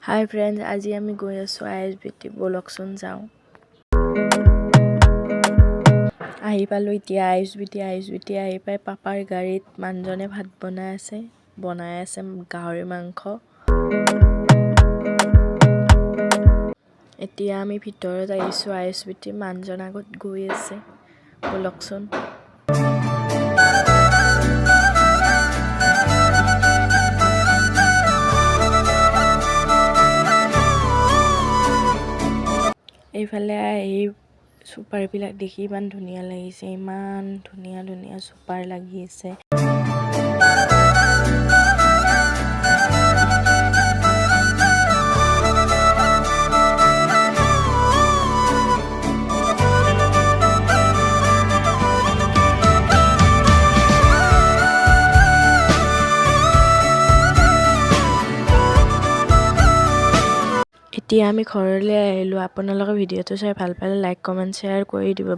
হাই friends, আজি আমি গৈ আছোঁ ISBT। ব'লকচোন যাওঁ। আহি পালোঁ এতিয়া ISBT আহি পাই পাপাৰ গাড়ীত মানুহজনে ভাত বনাই আছে গাহৰি মাংস। এতিয়া আমি ভিতৰত আহিছোঁ ISBT। মানুহজন আগত গৈ আছে, ব'লকচোন। এইফালে আহি চুপাৰবিলাক দেখি ইমান ধুনীয়া লাগিছে, ইমান ধুনীয়া ধুনীয়া চুপাৰ লাগি আছে। এতিয়া আমি ঘৰলৈ আহিলোঁ। আপোনালোকে ভিডিঅ'টো চাই ভাল পালে লাইক, কমেণ্ট, শ্বেয়াৰ কৰি দিব।